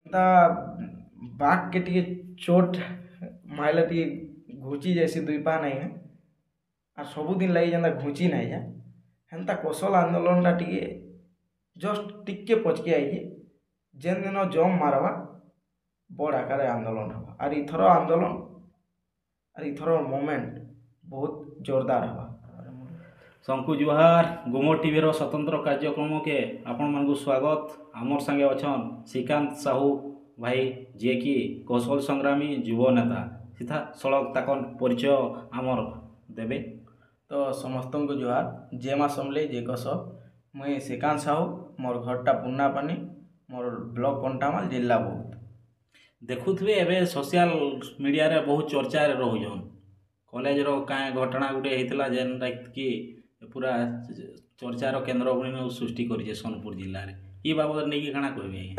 ତା ବାଘ के ଟିକେ ଚୋଟ୍ ମାଇଲେ ଟିକେ ଘୁଚି ଯାଇସି ଦୁଇ ପା ନାଇଁ ଆର୍ ସବୁଦିନ ଲାଗି ଯେନ୍ତା ଘୁଚି ନାଇଁ ଯା ହେନ୍ତା କୌଶଳ ଆନ୍ଦୋଳନଟା ଟିକେ ଜଷ୍ଟ ଟିକେ ପଚକି ଆଇଛି ଯେନ୍ ଦିନ ଜମ୍ ମାରବା ବଡ଼ ଆକାରରେ ଆନ୍ଦୋଳନ ହେବା ଆର୍ ଇଥର ମୋମେଣ୍ଟ ବହୁତ ଜୋରଦାର ହେବା। ଶଙ୍କୁ ଜୁହାର ଗୁମୋ ଟିଭିର ସ୍ୱତନ୍ତ୍ର କାର୍ଯ୍ୟକ୍ରମକେ ଆପଣମାନଙ୍କୁ ସ୍ୱାଗତ। ଆମର ସାଙ୍ଗେ ଅଛନ୍ ଶ୍ରୀକାନ୍ତ ସାହୁ ଭାଇ ଯିଏକି କୌଶଳ ସଂଗ୍ରାମୀ ଯୁବ ନେତା। ସିଧା ସଳଖ ତାକର ପରିଚୟ ଆମର ଦେବେ। ତ ସମସ୍ତଙ୍କୁ ଜୁହାର ଜେ ମା ସମଲେଇ ଜେ କସ ମୁଇଁ ଶ୍ରୀକାନ୍ତ ସାହୁ ମୋର୍ ଘରଟା ପୁନ୍ନାପାନି ମୋର୍ ବ୍ଲକ୍ କଣ୍ଟାମାଲ ଜିଲ୍ଲା ବୌଦ୍ଧ। ଦେଖୁଥିବେ ଏବେ ସୋସିଆଲ ମିଡ଼ିଆରେ ବହୁତ ଚର୍ଚ୍ଚାରେ ରହୁଛନ୍ କଲେଜର କାଁ ଘଟଣା ଗୋଟେ ହେଇଥିଲା ଯେନ୍ଟା କି ପୁରା ଚର୍ଚ୍ଚାର କେନ୍ଦ୍ରବିନ୍ଦୁ ସୃଷ୍ଟି କରିଛେ ସୋନପୁର ଜିଲ୍ଲାରେ। ଇ ବାବଦରେ ନେଇକି କାଣା କହିବେ ଆଜ୍ଞା?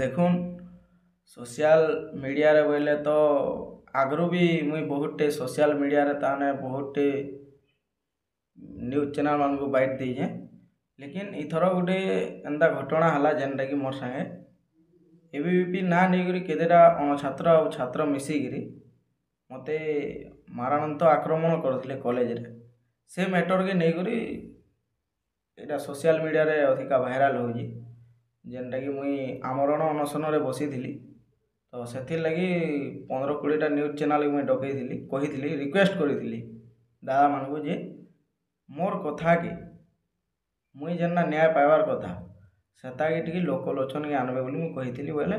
ଦେଖୁନ୍ ସୋସିଆଲ ମିଡ଼ିଆରେ ବୋଇଲେ ତ ଆଗରୁ ବି ମୁଇଁ ବହୁତଟେ ସୋସିଆଲ ମିଡ଼ିଆରେ ତାମାନେ ବହୁତଟେ ନ୍ୟୁଜ୍ ଚ୍ୟାନେଲ୍ମାନଙ୍କୁ ବାଇଟ୍ ଦେଇଛେଁ। ଲେକିନ୍ ଇଥର ଗୋଟେ ଏନ୍ତା ଘଟଣା ହେଲା ଯେନ୍ଟାକି ମୋର୍ ସାଙ୍ଗେ ଏବିଭିପି ନାଁ ନେଇକରି କେତେଟା ଅଣଛାତ୍ର ଆଉ ଛାତ୍ର ମିଶିକିରି ମୋତେ ମାରଣାନ୍ତ ଆକ୍ରମଣ କରିଥିଲେ କଲେଜରେ। ସେ ମ୍ୟାଟର୍କେ ନେଇକରି ଏଇଟା ସୋସିଆଲ ମିଡ଼ିଆରେ ଅଧିକା ଭାଇରାଲ୍ ହେଉଛି ଯେନ୍ଟାକି ମୁଇଁ ଆମରଣ ଅନଶନରେ ବସିଥିଲି। ତ ସେଥିର୍ଲାଗି 15-20ଟା ନ୍ୟୁଜ୍ ଚ୍ୟାନେଲ୍କୁ ମୁଇଁ ଡକେଇଥିଲି କହିଥିଲି ରିକ୍ୱେଷ୍ଟ କରିଥିଲି ଦାଦାମାନଙ୍କୁ ଯେ ମୋର୍ କଥାକେ ମୁଇଁ ଯେନ୍ଟା ନ୍ୟାୟ ପାଇବାର୍ କଥା ସେଟାକେ ଟିକେ ଲୋକଲୋଚନକେ ଆନବେ ବୋଲି ମୁଇଁ କହିଥିଲି ବୋଇଲେ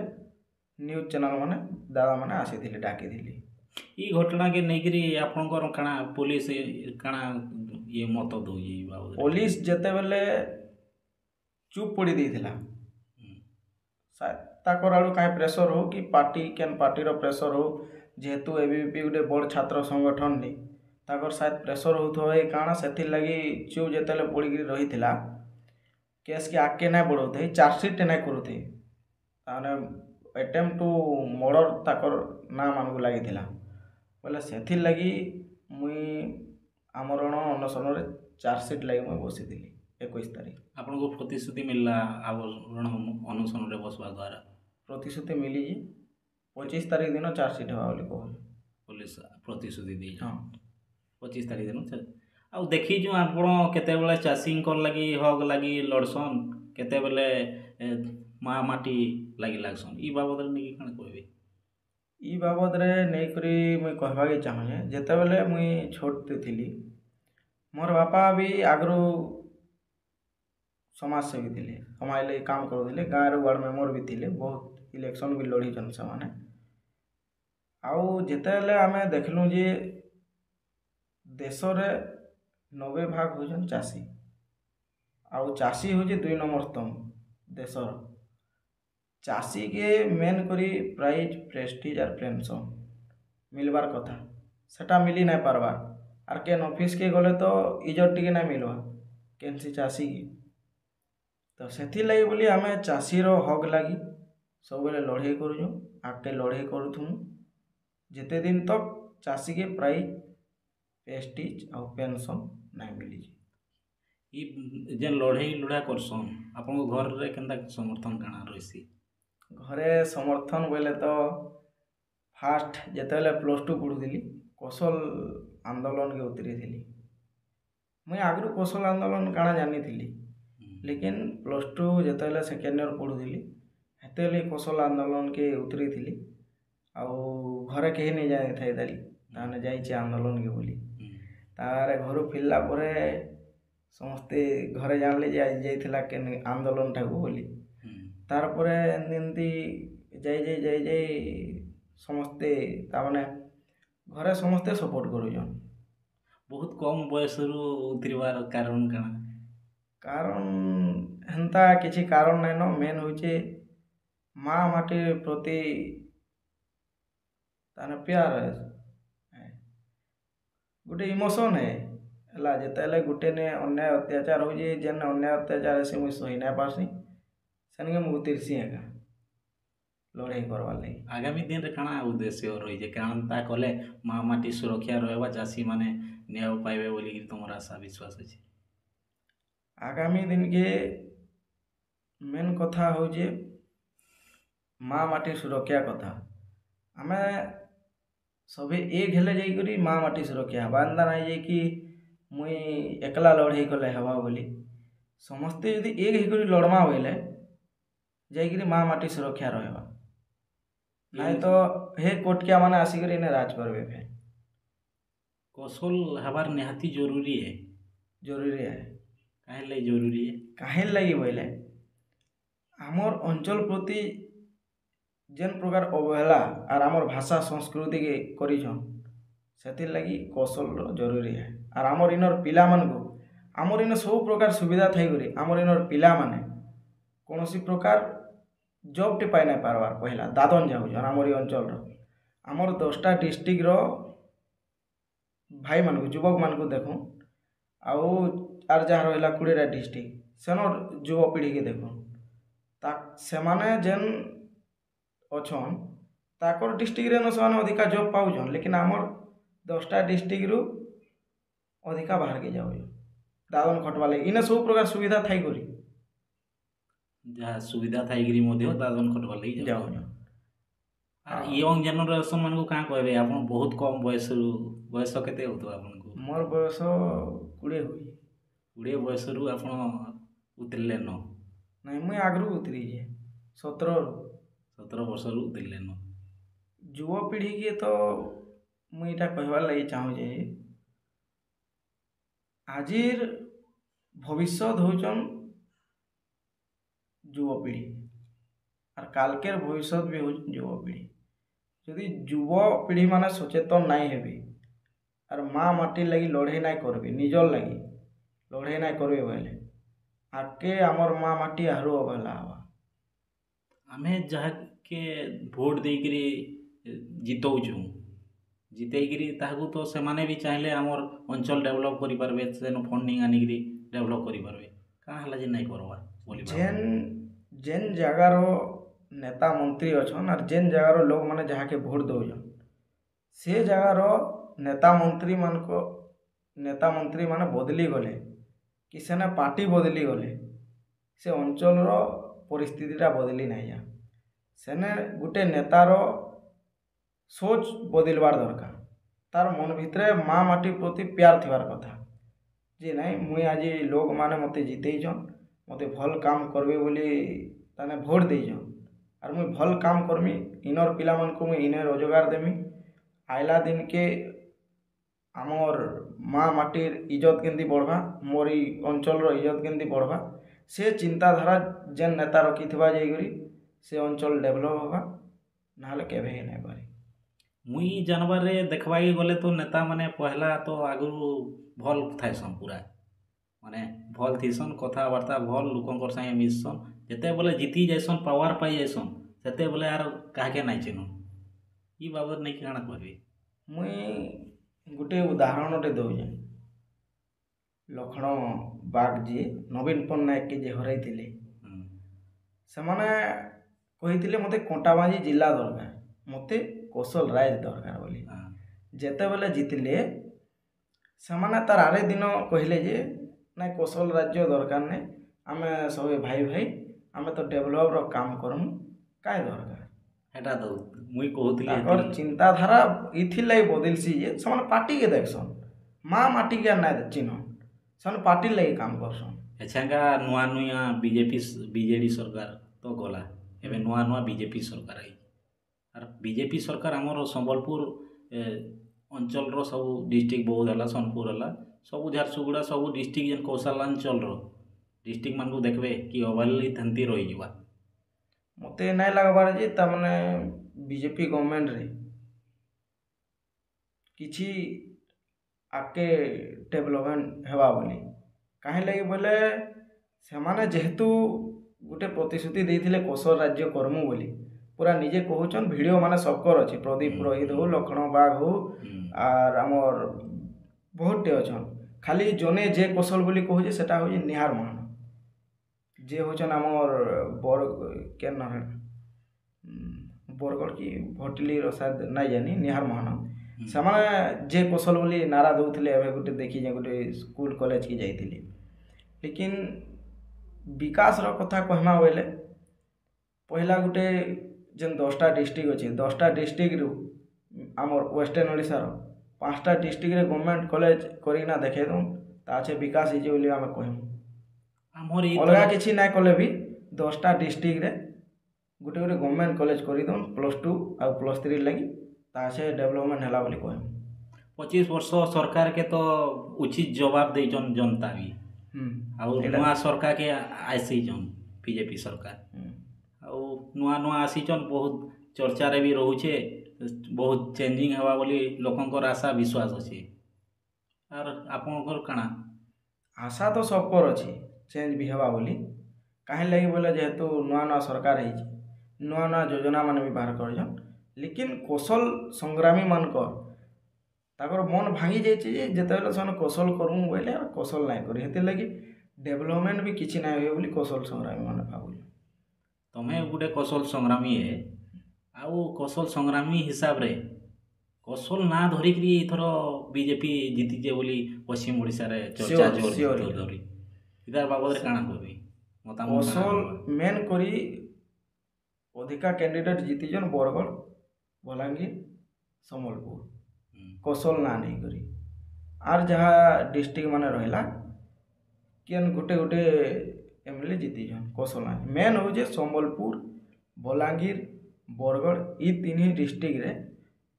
ନ୍ୟୁଜ୍ ଚ୍ୟାନେଲ୍ମାନେ ଦାଦାମାନେ ଆସିଥିଲେ ଡାକିଥିଲି। ଇ ଘଟଣାକେ ନେଇକରି ଆପଣଙ୍କର କାଣା ପୋଲିସ କାଣା ଇଏ ମତ ଦଉଛି ଇ ବାବଦରେ? ପୋଲିସ ଯେତେବେଲେ ଚୁପ୍ ପଡ଼ି ଦେଇଥିଲା ତାକର ଆଡ଼ୁ କାହିଁ ପ୍ରେସର ହଉ କି କେନ୍ ପାର୍ଟିର ପ୍ରେସର ହଉ ଯେହେତୁ ଏବିଭିପି ଗୋଟେ ବଡ଼ ଛାତ୍ର ସଂଗଠନଟେ ତାକର ସାୟଦ ପ୍ରେସର ହଉଥିବ ଏ କାଣା ସେଥିର୍ଲାଗି ଚୁପ୍ ଯେତେବେଳେ ପଡ଼ିକିରି ରହିଥିଲା କେସ୍କେ ଆଗ୍କେ ନାଇଁ ବଢ଼ଉଥାଇ ଚାର୍ଜସିଟ୍ଟେ ନାଇଁ କରୁଥାଇ ତାମାନେ ଆଟେମ୍ପ୍ଟ ଟୁ ମର୍ଡ଼ର ତାକର ନାଁ ମାନଙ୍କୁ ଲାଗିଥିଲା ବୋଲେ ସେଥିର୍ଲାଗି ମୁଇଁ ଆମରଣ ଅନଶନରେ ଚାର୍ଜସିଟ୍ ଲାଗି ମୁଇଁ ବସିଥିଲି 21 ତାରିଖ। ଆପଣଙ୍କୁ ପ୍ରତିଶ୍ରୁତି ମିଳିଲା ଆବରଣ ଅନଶନରେ ବସବା ଦ୍ୱାରା? ପ୍ରତିଶ୍ରୁତି ମିଳିଛି 25 ତାରିଖ ଦିନ ଚାର୍ଜସିଟ୍ ହେବା ବୋଲି କହୁଛି ପୋଲିସ ପ୍ରତିଶ୍ରୁତି ଦେଇଛ? ହଁ 25 ତାରିଖ ଦିନ ଆଉ ଦେଖିଛୁ ଆପଣ କେତେବେଳେ ଚାଷୀଙ୍କର ଲାଗି ହକ୍ ଲାଗି ଲଢ଼ସନ୍ କେତେବେଳେ ମା ମାଟି ଲାଗି ଲାଗସନ୍ ଇ ବାବଦରେ ନେଇକି କାଣା କହିବେ? ଇ ବାବଦରେ ନେଇକରି ମୁଇଁ କହିବାକେ ଚାହୁଁଛେ ଯେତେବେଳେ ମୁଇଁ ଛୋଟଟେ ଥିଲି ମୋର୍ ବାପା ବି ଆଗରୁ ସମାଜସେବୀ ଥିଲେ ସମାଜ ଲାଗି କାମ କରୁଥିଲେ ଗାଁରେ ୱାର୍ଡ଼ ମେମ୍ବର ବି ଥିଲେ ବହୁତ ଇଲେକ୍ସନ୍ ବି ଲଢ଼ିଛନ୍ ସେମାନେ। ଆଉ ଯେତେବେଳେ ଆମେ ଦେଖିଲୁ ଯେ ଦେଶରେ 90% ହେଉଛନ୍ ଚାଷୀ ଆଉ ଚାଷୀ ହେଉଛି 2 ନମ୍ବର ସ୍ତମ୍ଭ ଦେଶର। ଚାଷୀକେ ମେନ୍ କରି ପ୍ରାଇଜ୍ ପ୍ରେଷ୍ଟିଜ୍ ଆର୍ ପେନ୍ସନ୍ ମିଲବାର୍ କଥା ସେଟା ମିଲି ନାଇଁ ପାର୍ବାର୍ ଆର୍ କେନ୍ ଅଫିସ୍କେ ଗଲେ ତ ଇଜତ୍ ଟିକେ ନାଇଁ ମିଲ୍ବା କେନ୍ସି ଚାଷୀକେ। ତ ସେଥିର୍ଲାଗି ବୋଲି ଆମେ ଚାଷୀର ହକ୍ ଲାଗି ସବୁବେଳେ ଲଢ଼େଇ କରୁଛୁଁ ଆଗ୍କେ ଲଢ଼େଇ କରୁଥୁମୁ ଯେତେ ଦିନ ତକ୍ ଚାଷୀକେ ପ୍ରାଇଜ୍ ପ୍ରେଷ୍ଟିଜ୍ ଆଉ ପେନ୍ସନ୍ ନାଇଁ ମିଲିଛି। ଇ ଯେନ୍ ଲଢ଼େଇ ଲୁଢ଼ା କରସନ୍ ଆପଣଙ୍କ ଘରରେ କେନ୍ତା ସମର୍ଥନ କାଣା ରହିସି? ଘରେ ସମର୍ଥନ ବୋଇଲେ ତ ଫାଷ୍ଟ ଯେତେବେଳେ +2 ପଢ଼ୁଥିଲି କୌଶଲ ଆନ୍ଦୋଳନକେ ଉତରିଥିଲି। ମୁଇଁ ଆଗରୁ କୌଶଲ ଆନ୍ଦୋଳନ କାଣା ଜାଣିଥିଲି ଲେକିନ୍ +2 ଯେତେବେଳେ ସେକେଣ୍ଡ ଇୟର୍ ପଢ଼ୁଥିଲି ସେତେବେଳେ କୌଶଲ ଆନ୍ଦୋଳନକେ ଉତରିଥିଲି। ଆଉ ଘରେ କେହି ନେଇ ଜାଣିଥାଇ ତାଲି ତାମାନେ ଯାଇଛି ଆନ୍ଦୋଳନକେ ବୋଲି। ତାପରେ ଘରୁ ଫିରିଲା ପରେ ସମସ୍ତେ ଘରେ ଜାଣିଲେ ଯେ ଆଜି ଯାଇଥିଲା କେନ୍ ଆନ୍ଦୋଳନଟାକୁ ବୋଲି। ତାରପରେ ଏମିତି ଯାଇ ସମସ୍ତେ ତାମାନେ ଘରେ ସମସ୍ତେ ସପୋର୍ଟ କରୁଛନ୍। ବହୁତ କମ୍ ବୟସରୁ ଉତରିବାର କାରଣ କାଣା? କାରଣ ହେନ୍ତା କିଛି କାରଣ ନାଇଁନ ମେନ୍ ହଉଛେ ମା ମାଟି ପ୍ରତି ତାମାନେ ପ୍ୟାର ଗୋଟେ ଇମୋସନ୍ ହେଲା ଯେତେବେଳେ ଗୋଟେ ନେ ଅନ୍ୟାୟ ଅତ୍ୟାଚାର ହଉଛି ଯେନ୍ ଅନ୍ୟାୟ ଅତ୍ୟାଚାର ହେସି ମୁଇଁ ସହି ନାଇଁ ପାର୍ସି ସେନ୍କେ ମୁଁ ଉତିର୍ସି ଏକା ଲଢ଼େଇ କରବାର୍ ଲାଗି। ଆଗାମୀ ଦିନରେ କାଣା ଉଦ୍ଦେଶ୍ୟ ରହିଛେ କାଣତା କଲେ ମା ମାଟି ସୁରକ୍ଷା ରହିବା ଚାଷୀମାନେ ନ୍ୟାୟ ପାଇବେ ବୋଲିକିରି ତୁମର ଆଶା ବିଶ୍ୱାସ ଅଛି? ଆଗାମୀ ଦିନକେ ମେନ୍ କଥା ହଉଛେ माँ माटी सुरक्षा कथा आमे सभी एक हेले जाइकरी माँ माटी सुरक्षा हेबा एंता नाई जे कि मुई एकला लड़ाई कले हेबा बोली समस्ते यदि एक हेकरी लड़मा बोले जाइकरी माँ माटी सुरक्षा रहबा नाई तो हे कोटकिया माने आसिकरी ने राज करबे फे कौशल हबार निहाती जरूरी है। जरूरी है काहे लई जरूरी है? काहे लगी बोले आमर अंचल प्रति जेन प्रकार अवहेला और आमर भाषा संस्कृति के करिछन सेतिर लगी कौशल जरूरी है। और आमर इनर पिला मन को आमर इन सब प्रकार सुविधा थाई करी आमर इनर पिला माने कौनसी प्रकार जॉब टे पाई नहीं पारबार पहला दादन जाऊन आमर ई अंचल आमर 10टा डिस्ट्रिक्ट रो भाई मान को युवक मान को देखूँ आउ आर जहाँ रहा 20टा डिस्ट्रिक्ट सेनर युवपीढ़ी के देखूँ सेमाने जेन अच्छन ताकर डिस्ट्रिक्ट रे न अधिका जॉब पाउछन लेकिन आमर 10टा डिस्ट्रिक्ट रु अधिका बाहर के जाऊ दादन खटवा लगे इने सब प्रकार सुविधा थाई करी जहाँ सुविधा थाइकरी मध्य दादन खटवा लगी जाऊ और यंग जेनरेशन मान को कहाँ कहबे आपन बहुत कम बयस केते होतो आपन को? मोर बयस 20 हुई 20 बयस रु आपन उतरले न नहीं मुई आगरू उतरी जे 17 वर्ष रु उतरले न युवपीढ़ी के तो मुई इटा कहबार लगी चाहूँ जे आजिर भविष्य होचन युवपीढ़ी और कालकेर भविष्य भी हो युवपीढ़ी यदि युवपीढ़ी माने सचेतन नाई हेबी और माँ माटी लगी लड़ाई नाई करबे निजर लगी लड़ाई नाई करबे बोले आके आमर माँ माटी आरो अवहेला हवा आमे जहाँ के भोट देकरी जितौछु जितेकरी ताकू तो सेमाने भी चाहले आमर अंचल डेवलप करि पारबे सेनो फंडिंग आनिकरी डेवलप करि पारबे का हला जे नाई करबा बोली जेन जेन जगार नेता मंत्री अच्छन और जेन जगार लोग माने जहाँ के भोट दौन से जगार नेता मंत्री माने बदली गले कि सेना पार्टी बदली गले से अंचल परिस्थितिटा बदली नहीं जा सेने गुटे नेतार सोच बदलवार दरकार तार मन भितर माँ माटी प्रति प्यार थिबार कथा जे नहीं मुई आज लोग माने मते जितेइछन मते भल काम करबे बोली ताने भोट देइछन और मुई भल काम करमी इनर पिला मन को मुई इने रोजगार देमी आइला दिन के आमर माँ माटीर इज्जत केंदी बढ़वा मोर ई अंचल इज्जत केंदी बढ़वा से चिंताधारा जेन नेता रखिथिबा जाइकरी से अंचल डेवलप होगा नाले केबे ही नहीं पारी मुई जानवर रे देखबाई गले तो नेता माने पहला तो आगु भल थाइसन पूरा माने भल थीसन कथबार्ता भल लोकंकर संगे मिससन जेते बोले जीती जाइसन पावर पाई जाइसन सेते बोले यार काहे नाइ चिनु ई बाबत नहीं काना कहबे मुई गुटे उदाहरणटे दौजे लखन बाग जी नवीन पट्टनायक के जे हरैथिले सेमाने कहिथिले मते कंटाबाजी जिला दरकार मते कौशल राज दरकार बोली जेते बेले जितले सेमाने तार आरे दिन कहले जे ना कौशल राज्य दरकार ने आमे सब भाई भाई आमे तो डेवलप रो काम करमु काय दरकार हेटा तो मुई कहतली ताकर चिंताधारा इथिलाई बदलसी जे समान पार्टी के देखसन माँ माटी के ना चिन्ह सन पार्टी लगी काम करसन एछाका नुआ नुआ बीजेडी सरकार तो गला एबे नुआ नुआ बीजेपी सरकार आई और बीजेपी सरकार आमर संबलपुर अंचल रो सब डिस्ट्रिक्ट बौद्ध है सोनपुर है सब झारसुगुड़ा सब डिस्ट्रिक्ट जेन कौशलांचल रो डिस्ट्रिक्ट मान को देखबे कि अवहेलित हंती रही जीवा मते नहीं लगबार जे तमने बीजेपी गवर्नमेंट रे किछि आके डेवलपमेंट हेबा बोली काहे लगी बोले सेमाने जेहेतु गुटे प्रतिश्रुति देइथिले कौशल राज्य करमु बोली पूरा निजे कहउछन वीडियो माने सबकर अछि प्रदीप पुरोहित हो लखन बाग हो और आमर बहुत टे अछन खाली जने जे कौशल बोली कहउजे सेटा होजे निहार महान जे होचन आमर बर के न बरगढ़ की भटली शायद नहीं जानी निहार महान सेमाने जे कौशल बोली नारा दउथिले एबे गुटे देखि जे गुटे स्कूल कॉलेज की जाइथिले लेकिन विकास रो कथा कहमा बोले पहला गुटे ଯେନ୍ 10ଟା ଡିଷ୍ଟ୍ରିକ୍ଟ ଅଛି 10ଟା ଡିଷ୍ଟ୍ରିକ୍ଟରୁ ଆମର ୱେଷ୍ଟର୍ଣ୍ଣ ଓଡ଼ିଶାର 5ଟା ଡିଷ୍ଟ୍ରିକ୍ଟରେ ଗଭର୍ଣ୍ଣମେଣ୍ଟ କଲେଜ କରିକିନା ଦେଖେଇ ଦଉନ୍ ତାଛେ ବିକାଶ ହେଇଛି ବୋଲି ଆମେ କହିମୁ। ଆମର ଅଲଗା କିଛି ନାଇଁ କଲେ ବି 10ଟା ଡିଷ୍ଟ୍ରିକ୍ଟରେ ଗୋଟେ ଗୋଟେ ଗଭର୍ଣ୍ଣମେଣ୍ଟ କଲେଜ କରିଦଉନ୍ +2 ଆଉ +3 ଲାଗି ତାଛେ ଡେଭଲପମେଣ୍ଟ ହେଲା ବୋଲି କହିମୁ। 25 ବର୍ଷ ସରକାରକେ ତ ଉଚିତ ଜବାବ ଦେଇଛନ୍ ଜନତା ବି ଆଉ ନୂଆ ସରକାରକେ ଆସିଛନ୍ ବିଜେପି ସରକାର ଆଉ ନୂଆ ନୂଆ ଆସିଛନ୍ ବହୁତ ଚର୍ଚ୍ଚାରେ ବି ରହୁଛେ ବହୁତ ଚେଞ୍ଜିଂ ହେବା ବୋଲି ଲୋକଙ୍କର ଆଶା ବିଶ୍ୱାସ ଅଛି। ଆର୍ ଆପଣଙ୍କର କାଣା ଆଶା ତ ସବକର ଅଛି ଚେଞ୍ଜ ବି ହେବା ବୋଲି କାହିଁ ଲାଗି ବୋଲେ ଯେହେତୁ ନୂଆ ନୂଆ ସରକାର ହେଇଛି ନୂଆ ନୂଆ ଯୋଜନା ମାନେ ବି ବାହାର କରିଛନ୍ ଲେକିନ କୌଶଳ ସଂଗ୍ରାମୀ ମାନଙ୍କର ତାଙ୍କର ମନ ଭାଙ୍ଗି ଯାଇଛି ଯେ ଯେତେବେଳେ ସେମାନେ କୌଶଳ କରୁଁ ବୋଇଲେ କୌଶଳ ନାଇଁ କରି ସେଥିର୍ଲାଗି ଡେଭଲପମେଣ୍ଟ ବି କିଛି ନାଇଁ ହୁଏ ବୋଲି କୌଶଳ ସଂଗ୍ରାମୀ ମାନେ ଭାବୁଛନ୍। ତମେ ଗୋଟେ କୌଶଳ ସଂଗ୍ରାମୀ ଆଉ କୌଶଳ ସଂଗ୍ରାମୀ ହିସାବରେ କୌଶଳ ନାଁ ଧରିକିରି ଏଥର ବିଜେପି ଜିତିଛେ ବୋଲି ପଶ୍ଚିମ ଓଡ଼ିଶାରେ ଚର୍ଚ୍ଚା ଜୋର ଧରି ଇତାର ବାବଦରେ କାଣା କହିବି କୌଶଳ ମେନ୍ କରି ଅଧିକା କ୍ୟାଣ୍ଡିଡେଟ୍ ଜିତିଛନ୍ ବରଗଡ଼ ବଲାଙ୍ଗୀର ସମ୍ବଲପୁର କୌଶଳ ନାଁ ନେଇକରି ଆର୍ ଯାହା ଡିଷ୍ଟ୍ରିକ୍ଟ ମାନେ ରହିଲା କେନ୍ ଗୋଟେ ଗୋଟେ MLA ଜିତିଛନ୍ କୌଶଳ ନାଁ ମେନ୍ ହଉଛେ ସମ୍ବଲପୁର ବଲାଙ୍ଗୀର ବରଗଡ଼ ଇ 3 ଡିଷ୍ଟ୍ରିକ୍ଟରେ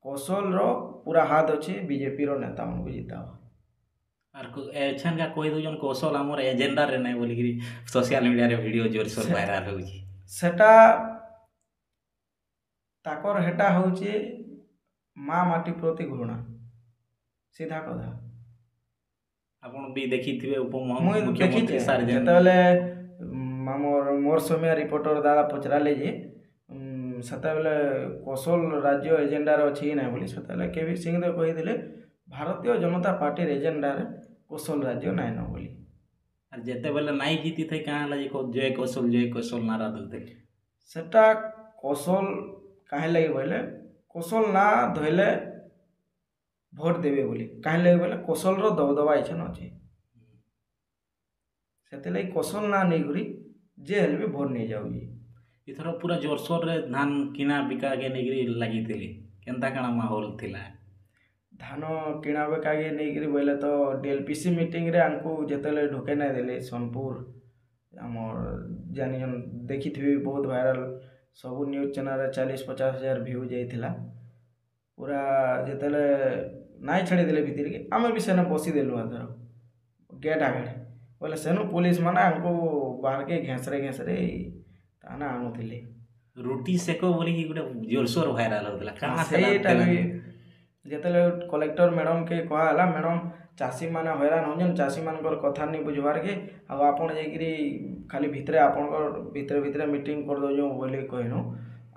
କୌଶଳର ପୁରା ହାତ ଅଛି ବିଜେପିର ନେତାମାନଙ୍କୁ ଜିତାବା। ଆର୍ ଏଛେନକା କହି ଦଉଛନ୍ କୌଶଳ ଆମର ଏଜେଣ୍ଡାରେ ନାହିଁ ବୋଲିକିରି ସୋସିଆଲ ମିଡ଼ିଆରେ ଭିଡ଼ିଓ ଜୋରସୋର ଭାଇରାଲ ହେଉଛି ସେଟା ତାକର ହେଟା ହଉଛି ମା ମାଟି ପ୍ରତି ଘୃଣା ସିଧା କଥା। ଆପଣ ବି ଦେଖିଥିବେ ମୁଇଁ ଦେଖିଛେ ଯେତେବେଳେ ମୋର ସମୟ ରିପୋର୍ଟର ଦାଦା ପଚରାଲେ ଯେ ସେତେବେଳେ କୌଶଳ ରାଜ୍ୟ ଏଜେଣ୍ଡାରେ ଅଛି କି ନାହିଁ ବୋଲି ସେତେବେଳେ KV ସିଂହଦେବ କହିଥିଲେ ଭାରତୀୟ ଜନତା ପାର୍ଟିର ଏଜେଣ୍ଡାରେ କୌଶଳ ରାଜ୍ୟ ନାଇଁ ନ ବୋଲି। ଆର୍ ଯେତେବେଳେ ନାଇଁ ଜିତିଥାଏ କାଁ ହେଲା ଯେ ଜୟ କୌଶଳ ନାରା ଦେଉଥିଲେ ସେଟା କୌଶଳ କାହିଁ ଲାଗି ବୋଇଲେ କୌଶଳ ନାଁ ଧଇଲେ ଭୋଟ ଦେବେ ବୋଲି କାହିଁ ଲାଗି ବୋଇଲେ କୌଶଳର ଦବଦବା ଇଛନ୍ ଅଛି ସେଥିଲାଗି କୌଶଳ ନାଁ ନେଇକରି ଯେ ହେଲେ ବି ଭୋଟ ନେଇଯାଉଛି। ଏଥର ପୁରା ଜୋରସୋରରେ ଧାନ କିଣା ବିକାକେ ନେଇକରି ଲାଗିଥିଲେ କେନ୍ତା କାଣା ମାହୋଲ ଥିଲା ଧାନ କିଣା ବେକାକେ ନେଇକରି ବୋଇଲେ ତ DLPC ମିଟିଂରେ ଆମକୁ ଯେତେବେଳେ ଢୁକେ ନାଇଁ ଦେଲେ ସୋନପୁର ଆମର ଜାନିଛନ୍ ଦେଖିଥିବେ ବହୁତ ଭାଇରାଲ ସବୁ ନ୍ୟୁଜ୍ ଚ୍ୟାନେଲରେ 40-50 ହଜାର ଭ୍ୟୁ ଯାଇଥିଲା ପୁରା ଯେତେବେଳେ ନାଇଁ ଛାଡ଼ିଦେଲେ ଭିତରକେ ଆମେ ବି ସେନେ ବସିଦେଲୁ ଏଥର ଗେଟ୍ ଆଗରେ ବୋଲେ ସେନୁ ପୁଲିସ ମାନେ ଆମକୁ ବାହାରକେ ଘେଁସରେ ତାମାନେ ଆଣୁଥିଲେ ରୁଟି ସେକ ବୋଲିକି ଗୋଟେ ଜୋରସୋର ଭାଇରାଲ ହେଉଥିଲା ସେଇଟା ବି ଯେତେବେଳେ କଲେକ୍ଟର ମ୍ୟାଡ଼ମ୍କେ କୁହାହେଲା ମ୍ୟାଡ଼ମ୍ ଚାଷୀମାନେ ହଇରାଣ ହଉଛନ୍ ଚାଷୀମାନଙ୍କର କଥା ନେଇ ବୁଝବାର୍କେ ଆଉ ଆପଣ ଯାଇକିରି ଖାଲି ଭିତରେ ଆପଣଙ୍କର ଭିତରେ ମିଟିଂ କରିଦେଉଛୁଁ ବୋଲି କହିନୁ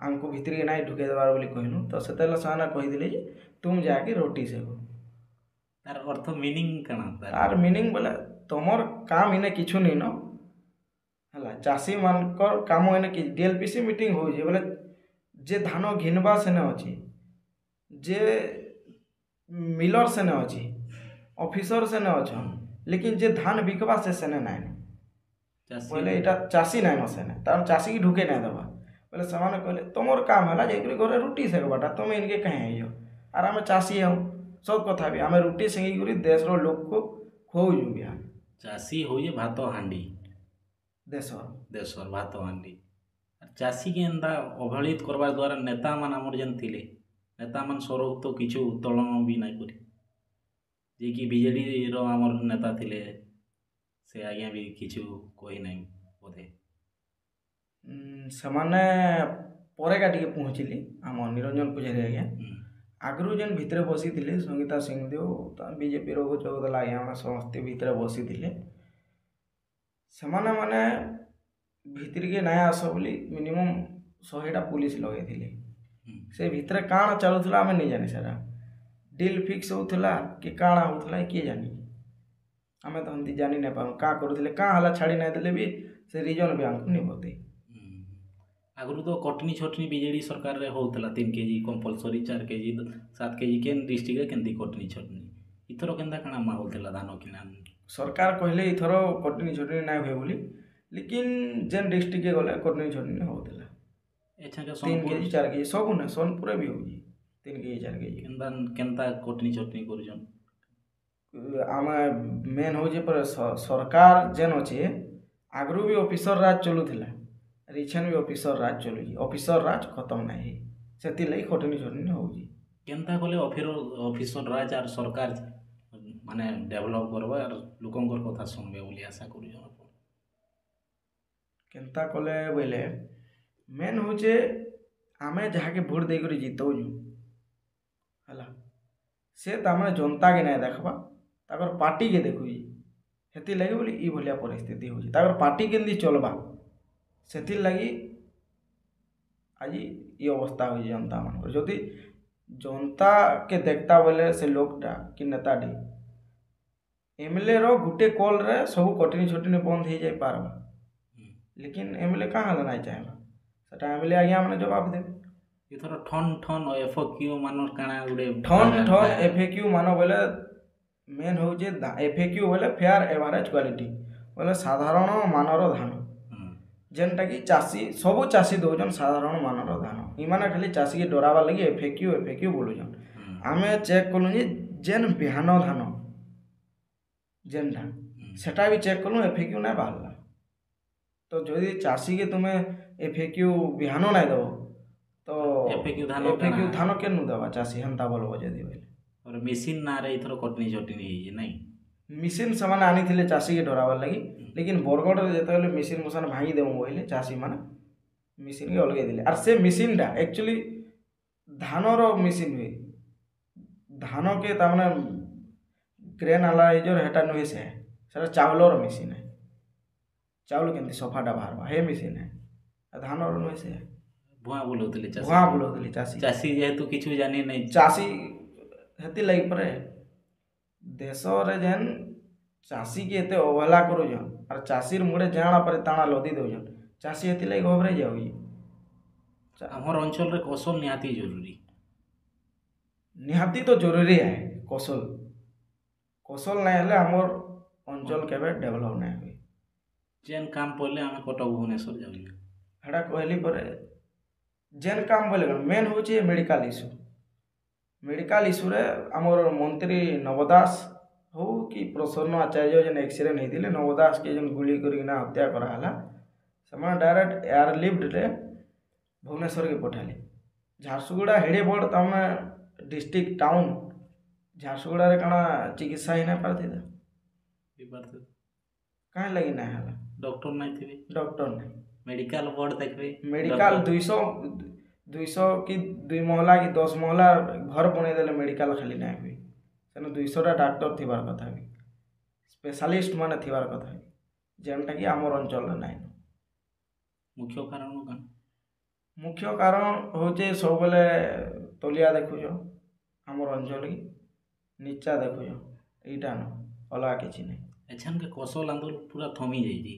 ଆମକୁ ଭିତରକେ ନାଇଁ ଢୁକେଇ ଦେବାର ବୋଲି କହିନୁ ତ ସେତେବେଳେ ସେମାନେ କହିଥିଲେ ଯେ ତୁମ ଯାକି ରୁଟି ସେକ ତାର ଅର୍ଥ ମିନିଂ କାଣା ତାର ମିନିଂ ବୋଲେ ତମର କାମ ଇନେ କିଛି ନେଇନ ହେଲା ଚାଷୀମାନଙ୍କର କାମ ଏନେ କି DLPC ମିଟିଂ ହେଉଛି ବୋଲେ ଯେ ଧାନ ଘିନବା ସେନେ ଅଛି ଯେ ମିଲର ସେନେ ଅଛି ଅଫିସର ସେନେ ଅଛନ୍ ଲେକିନ ଯେ ଧାନ ବିକବା ସେ ସେନେ ନାଇଁନ ବୋଇଲେ ଏଇଟା ଚାଷୀ ନାଇଁନ ସେନେ ତାର ଚାଷୀକି ଢୁକେ ନାଇଁ ଦେବା ବୋଲେ ସେମାନେ କହିଲେ ତମର କାମ ହେଲା ଯାଇକରି ଘରେ ରୁଟି ସେକବାଟା ତମେ ଇନକେ କାହିଁ ହେଇଛ ଆର୍ ଆମେ ଚାଷୀ ହଉ ସବ କଥା ବି ଆମେ ରୁଟି ସେଙ୍ଗିକରି ଦେଶର ଲୋକକୁ ଖୋଉଛୁ ବି ଆମେ ଚାଷୀ ହଉଛେ ଭାତ ହାଣ୍ଡି ଦେଶର ଭାତ ହାଣ୍ଡି ଚାଷୀକେ ଏନ୍ତା ଅବହେଳିତ କରବାର୍ ଦ୍ୱାରା ନେତାମାନେ ଆମର ଯେନ୍ ଥିଲେ ନେତାମାନେ ସ୍ୱରୂପ ତ କିଛି ଉତ୍ତୋଳନ ବି ନାଇଁ କରି ଯିଏକି ବିଜେଡ଼ିର ଆମର ନେତା ଥିଲେ ସେ ଆଜ୍ଞା ବି କିଛି କହି ନାହିଁ ବୋଧେ ସେମାନେ ପରେକା ଟିକେ ପହଞ୍ଚିଲି ଆମ ନିରଞ୍ଜନ ପୂଜାରୀ ଆଜ୍ଞା ଆଗରୁ ଯେନ୍ ଭିତରେ ବସିଥିଲେ ସଙ୍ଗୀତା ସିଂହଦେଓ ବିଜେପିର ଚଉଦଲା ଆଜ୍ଞା ମାନେ ସମସ୍ତେ ଭିତରେ ବସିଥିଲେ ସେମାନେ ମାନେ ଭିତରକେ ନାଇଁ ଆସ ବୋଲି ମିନିମମ୍ 100ଟା ପୁଲିସ ଲଗେଇଥିଲେ ସେ ଭିତରେ କାଣା ଚାଲୁଥିଲା ଆମେ ନେଇ ଜାନି ସେଟା ଡିଲ୍ ଫିକ୍ସ ହେଉଥିଲା କି କାଣା ହେଉଥିଲା କିଏ ଜାନି ଆମେ ତ ଏମିତି ଜାନି ନାଇଁ ପାରୁ କାଁ କରୁଥିଲେ କାଁ ହେଲା ଛାଡ଼ି ନାଇଁ ଦେଲେ ବି ସେ ରିଜନ୍ ବି ଆମକୁ ନି ବତେଇ ଆଗରୁ ତ କଟନୀ ଛଟନୀ ବିଜେଡ଼ି ସରକାରରେ ହେଉଥିଲା 3 kg କମ୍ପଲସରୀ 4 kg 7 kg କେନ୍ ଡିଷ୍ଟ୍ରିକ୍ଟରେ କେମିତି କଟନୀ ଛଟନୀ ଇଥର କେନ୍ତା କାଣା ମାହୋଲ ଥିଲା ଧାନ କିଣା ସରକାର କହିଲେ ଇଥର କଟନୀ ଛଟନୀ ନାଇଁ ହୁଏ ବୋଲି ଲେକିନ୍ ଯେନ୍ ଡିଷ୍ଟ୍ରିକ୍ଟକେ ଗଲେ କଟନୀ ଛଟନୀ ହେଉଥିଲା ଏଛାକେ 3 ସୋନପୁର କେଜି 4 କେଜି ସବୁ ନା ସୋନପୁରରେ ବି ହଉଛି 3 କେଜି 4 କେଜି। କେନ୍ତା କେନ୍ତା କଟନି ଚଟନି କରୁଛନ୍? ଆମେ ମେନ୍ ହଉଛି ପରେ ସରକାର ଯେନ୍ ଅଛେ ଆଗରୁ ବି ଅଫିସର ରାଜ ଚଲୁଥିଲା, ରିଛେନ୍ ବି ଅଫିସର ରାଜ ଚଲୁଛି, ଅଫିସର ରାଜ ଖତମ ନାହିଁ ହେଇ, ସେଥିର୍ଲାଗି ଖଟନି ଛଟନି ହଉଛି। କେନ୍ତା କଲେ ଅଫିସର ରାଜ ଆର୍ ସରକାର ମାନେ ଡେଭଲପ୍ କରବା ଆର୍ ଲୋକଙ୍କର କଥା ଶୁଣବେ ବୋଲି ଆଶା କରୁଛନ୍ ଆପଣ? କେନ୍ତା କଲେ ବୋଇଲେ ମେନ୍ ହଉଛେ ଆମେ ଯାହାକେ ଭୋଟ ଦେଇକରି ଜିତଉଛୁ ହେଲା, ସେ ତାମାନେ ଜନତାକେ ନାଇଁ ଦେଖବା, ତାଙ୍କର ପାର୍ଟିକେ ଦେଖୁଛି। ସେଥିର୍ଲାଗି ବୋଲି ଇ ଭଳିଆ ପରିସ୍ଥିତି ହଉଛି, ତାଙ୍କର ପାର୍ଟି କେମିତି ଚଲବା ସେଥିର୍ଲାଗି ଆଜି ଇ ଅବସ୍ଥା ହଉଛି ଜନତା ମାନଙ୍କର। ଯଦି ଜନତାକେ ଦେଖତା ବୋଲେ ସେ ଲୋକଟା କି ନେତାଟି ଏମଏଲଏର ଗୁଟେ କଲ୍ରେ ସବୁ କଟନି ଛଟନି ବନ୍ଦ ହେଇଯାଇ ପାରବା, ଲେକିନ୍ ଏମଏଲଏ କାଁ ହେଲେ ନାଇଁ ଚାହେଁବା, ସେଟା ଏମଏଲଏ ଆଜ୍ଞା ମାନେ ଜବାବ ଦେବେ। ଏଥର ଠନ୍ ଠନ୍ ଏଫକ୍ୟୁ ମାନର କାଣା ଗୋଟେ ଠନ୍ ଠନ୍ ଏଫଏକ୍ୟୁ ମାନ ବୋଲେ ମେନ୍ ହଉଛି ଏଫଏକ୍ୟୁ ବୋଲେ ଫେୟାର ଏଭାରେଜ କ୍ୱାଲିଟି ବୋଲେ ସାଧାରଣ ମାନର ଧାନ, ଯେନ୍ଟାକି ଚାଷୀ ସବୁ ଚାଷୀ ଦଉଛନ୍ ସାଧାରଣ ମାନର ଧାନ। ଇମାନେ ଖାଲି ଚାଷୀକେ ଡରାବାର ଲାଗି ଏଫଏକ୍ୟୁ ବୋଲୁଛନ୍। ଆମେ ଚେକ୍ କଲୁ ଯେ ଯେନ୍ ବିହାନ ଧାନ ଯେନ୍ଟା ସେଟା ବି ଚେକ୍ କଲୁ ଏଫଏକ୍ୟୁ ନାଇଁ ବାହାରିଲା। ତ ଯଦି ଚାଷୀକେ ତୁମେ ଏଫଏକ୍ୟୁ ବିହାନ ନାଇଁ ଦେବ ତ ଏଫଏକ୍ୟୁ ଧାନ କେନୁ ଦେବା ଚାଷୀ ହେନ୍ତା ବୋଲବ ଯଦି ବୋଇଲେ। ମେସିନ୍ ନାଁରେ ଏଥର କଟନି ଚଟନି ହେଇଛି ନାଇଁ? ମିସିନ୍ ସେମାନେ ଆଣିଥିଲେ ଚାଷୀକେ ଡରାବାର ଲାଗି, ଲେକିନ୍ ବରଗଡ଼ରେ ଯେତେବେଳେ ମିସିନ୍ ମୁସାନ୍ ଭାଙ୍ଗି ଦେବୁ ବୋଇଲେ ଚାଷୀମାନେ ମିସିନ୍କେ ଅଲଗେଇ ଦେଲେ। ଆର୍ ସେ ମିସିନ୍ଟା ଆକ୍ଚୁଆଲି ଧାନର ମିସିନ୍ ହୁଏ, ଧାନକେ ତାମାନେ ଗ୍ରେନ୍ ଆନାଲାଇଜର୍ ହେଟା ନୁହେଁ, ସେଟା ଚାଉଳର ମିସିନ୍ ହେ। ଚାଉଳ କେମିତି ସଫାଟା ବାହାରବା ହେ ମିସିନ୍ ହେ, ଧାନର ନୁହେଁ ସେ। ଭୁଆଁ ବୁଲଉଥିଲେ ଚାଷୀ, ଭୁଆଁ ବୁଲଉଥିଲେ ଚାଷୀ। ଚାଷୀ ଯେହେତୁ କିଛି ଜାନି ନାଇଁ, ଚାଷୀ ହେଥିର୍ଲାଗି ପରେ ଦେଶରେ ଯେନ୍ ଚାଷୀକେ ଏତେ ଅବହେଳା କରୁଛନ୍ ଆର୍ ଚାଷୀର ମୁଡ଼େ ଜାଣା ପରେ ତାଣା ଲଦି ଦଉଛନ୍, ଚାଷୀ ହେଥିର୍ଲାଗି ଘବରେଇ ଯାଉଛି। ଆମର ଅଞ୍ଚଳରେ କୌଶଳ ନିହାତି ଜରୁରୀ। ନିହାତି ତ ଜରୁରୀ ହେ କୌଶଳ ନାଇଁ ହେଲେ ଆମର୍ ଅଞ୍ଚଳ କେବେ ଡେଭଲପ୍ ନାଇଁ ହୁଏ। ଯେନ୍ କାମ ପଡ଼ିଲେ ଆମେ କଟକ ଭୁବନେଶ୍ୱର ଯାଉଛୁ। ହେଟା କହିଲି ପରେ ଯେନ୍ କାମ ବୋଇଲେ କ'ଣ ମେନ୍ ହଉଛି ମେଡ଼ିକାଲ ଇସ୍ୟୁ। ମେଡ଼ିକାଲ ଇସ୍ୟୁରେ ଆମର ମନ୍ତ୍ରୀ ନବ ଦାସ ହଉ କି ପ୍ରସନ୍ନ ଆଚାର୍ଯ୍ୟ ଯେନ୍ ଆକ୍ସିଡେଣ୍ଟ ହେଇଥିଲେ, ନବ ଦାସକେ ଯେନ୍ ଗୁଳି କରିକିନା ହତ୍ୟା କରାହେଲା, ସେମାନେ ଡାଇରେକ୍ଟ ଏୟାରଲିଫ୍ଟରେ ଭୁବନେଶ୍ୱରକେ ପଠାଲେ। ଝାରସୁଗୁଡ଼ା ହେଡ଼େ ବଡ଼ ତାମାନେ ଡିଷ୍ଟ୍ରିକ୍ଟ ଟାଉନ୍, ଝାରସୁଗୁଡ଼ାରେ କାଣା ଚିକିତ୍ସା ହେଇ ନାଇଁ ପାରଥିତା? କାହିଁ ଲାଗି ନାଇଁ ହେଲା? ଡକ୍ଟର ନାଇଁ ଥିବେ, ଡକ୍ଟର ନାଇଁ, ମେଡ଼ିକାଲ ବୋର୍ଡ ଦେଖିବେ, ମେଡ଼ିକାଲ 200 କି 2 ମହଲା କି 10 ମହଲା ଘର ବନେଇଦେଲେ ମେଡ଼ିକାଲ ଖାଲି ନାଇଁ ହୁଏ। ସେନୁ 200ଟା ଡାକ୍ତର ଥିବାର କଥା ବି, ସ୍ପେଶାଲିଷ୍ଟ ମାନେ ଥିବାର କଥା ବି, ଯେନ୍ଟାକି ଆମର ଅଞ୍ଚଳରେ ନାଇଁ। ମୁଖ୍ୟ କାରଣ କ'ଣ? ମୁଖ୍ୟ କାରଣ ହଉଛି ସବୁବେଲେ ତଲିଆ ଦେଖୁଛ ଆମର ଅଞ୍ଚଳକେ, ନିଚା ଦେଖୁଛ, ଏଇଟା ନ ଅଲଗା କିଛି ନାହିଁ। ଏଛାନକେ କୌଶଳ ଆନ୍ଦୋଳନ ପୁରା ଥମି ଯାଇଛି,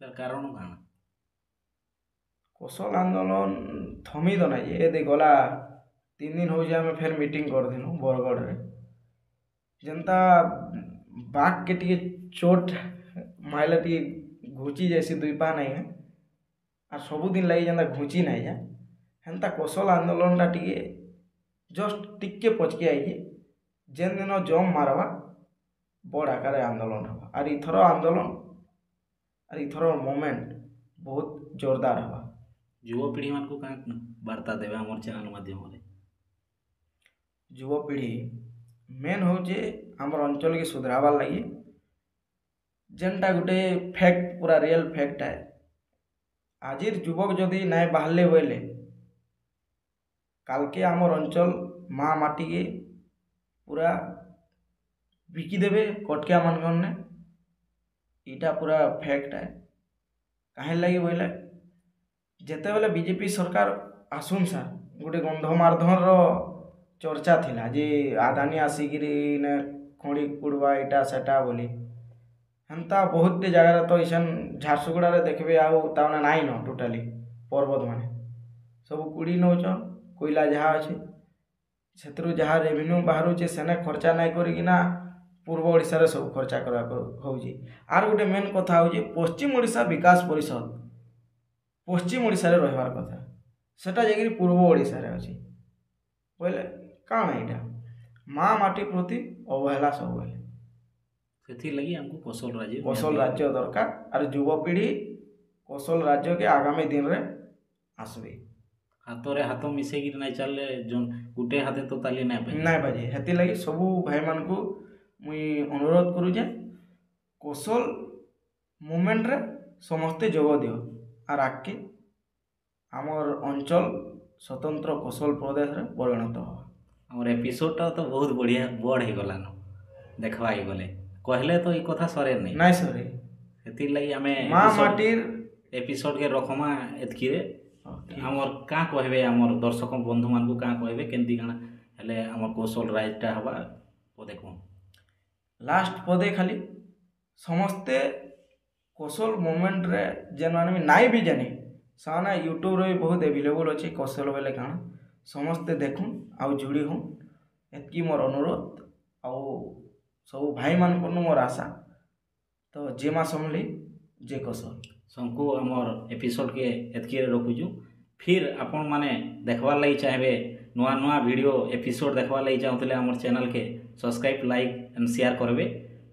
ତାର କାରଣ କାଣା? କୌଶଳ ଆନ୍ଦୋଳନ ଥମି ତ ନାଇଁ, ଏ ଗଲା 3 ଦିନ ହଉଛି ଆମେ ଫେର୍ ମିଟିଂ କରିଥିଲୁ ବରଗଡ଼ରେ। ଯେନ୍ତା ବାଘକେ ଟିକେ ଚୋଟ ମାଇଲେ ଟିକେ ଘୁଚି ଯାଇସି 2 ପା ନାଇଁ, ଆର୍ ସବୁଦିନ ଲାଗି ଯେନ୍ତା ଘୁଞ୍ଚି ନାଇଁ ଯା, ହେନ୍ତା କୌଶଳ ଆନ୍ଦୋଳନଟା ଟିକେ ଜଷ୍ଟ ଟିକେ ପଚକି ଆଇଛି। ଯେନ୍ ଦିନ ଜମ୍ ମାରବା ବଡ଼ ଆକାରରେ ଆନ୍ଦୋଳନ ହେବା, ଆର୍ ଇଥର ମୁଭମେଣ୍ଟ ବହୁତ ଜୋରଦାର ହେବା। ଯୁବପିଢ଼ି ମାନଙ୍କୁ କାଣା ବାର୍ତ୍ତା ଦେବେ ଆମର ଚ୍ୟାନେଲ ମାଧ୍ୟମରେ? ଯୁବପିଢ଼ି ମେନ୍ ହଉଛି ଆମର ଅଞ୍ଚଳକେ ସୁଧରାବାର ଲାଗି, ଯେନ୍ଟା ଗୋଟେ ଫ୍ୟାକ୍ଟ ପୁରା ରିଏଲ୍ ଫ୍ୟାକ୍ଟ ହେ। ଆଜିର ଯୁବକ ଯଦି ନାଇଁ ବାହାରଲେ ବୋଇଲେ କାଲକେ ଆମର ଅଞ୍ଚଳ ମା ମାଟିକେ ପୁରା ବିକିଦେବେ କଟକିଆ ମାନଙ୍କନେ, ଇଟା ପୁରା ଫ୍ୟାକ୍ଟ ହେ। କାହିଁ ଲାଗି ବୋଇଲେ ଯେତେବେଲେ ବିଜେପି ସରକାର ଆସୁନ୍ ସାର୍, ଗୋଟେ ଗନ୍ଧମାର୍ଦ୍ଦନର ଚର୍ଚ୍ଚା ଥିଲା ଯେ ଆଦାନୀ ଆସିକିରି ନେ ଖଣି କୁଡ଼ବା ଇଟା ସେଟା ବୋଲି, ହେନ୍ତା ବହୁତଟେ ଜାଗାରେ ତ ଇସନ୍ ଝାରସୁଗୁଡ଼ାରେ ଦେଖିବେ ଆଉ ତାମାନେ ନାଇଁନ ଟୋଟାଲି ପର୍ବତ ମାନେ ସବୁ କୁଡ଼ି ନଉଛନ୍, କୋଇଲା ଯାହା ଅଛି ସେଥିରୁ ଯାହା ରେଭିନ୍ୟୁ ବାହାରୁଛେ ସେନେ ଖର୍ଚ୍ଚା ନାଇଁ କରିକିନା ପୂର୍ବ ଓଡ଼ିଶାରେ ସବୁ ଖର୍ଚ୍ଚା କରିବାକୁ ହଉଛି। ଆର୍ ଗୋଟେ ମେନ୍ କଥା ହଉଛି ପଶ୍ଚିମ ଓଡ଼ିଶା ବିକାଶ ପରିଷଦ पश्चिम ओडिशा रे रहिबार कथा सेटा जाकि पूर्व ओडिशा रे अछि बोले काଣା एटा माँ माटी प्रति अवहेला सब बोले ସେଥିର୍ ଲାଗି ଆମକୁ कौशल राज्य दरकार और युवपीढ़ी कौशल राज्य के आगामी दिन रे आसबे हाथरे हाथ मिसेकी नहीं चलले जोन गुटे हाथे तो ताली नहीं बाजे हेती लगी सबू भाई मान को मुई अनुरोध करू जे कौशल मूवमेंट रे समस्ते जोग दियो और आके आमर अंचल स्वतंत्र कौशल प्रदेश रे परिणत हो हमर एपिसोडटा तो बहुत बढ़िया बड़ हे गलान देखवा हे गले कहले तो ई कथा सरे नहीं सरे हेती लगी हमें माँ माटीर एपिसोड के रखमा एतकी रे हमर का कहबे हमर दर्शक बंधु मान को का कहबे केंती काना हेले हमर कौशल राजटा हवा पदे को लास्ट पदे खाली समस्ते कौशल मूवमेंट रे जेन माने नाई भी जाने साना यूट्यूब रे बहुत अवेलेबल अछि कौशल बेले काना समस्ते देखुन आउ जुड़ी हूँ एतकी मोर अनुरोध आउ सब भाई मान को मोर आशा तो जेमा समली जे कौशल संकु हमर एपिसोड के एतकी रे रखुजु फिर आपण माने देखवार लागि चाहबे नुआ नुआ वीडियो एपिसोड देखवार लागि चाहतले हमर चैनल के सब्सक्राइब लाइक एंड शेयर करबे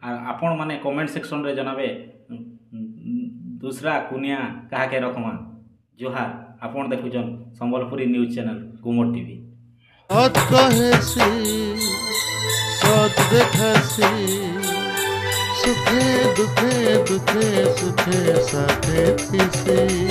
और आपण माने कमेंट सेक्शन रे जनाबे दूसरा कुनिया कहा के रखमा जोहार आपण देखुजन संबलपुरी न्यूज चैनल गुमट टीवी सत कहेसी सत देखासी सुखे दुखे दुखे सुखे साथे थीसी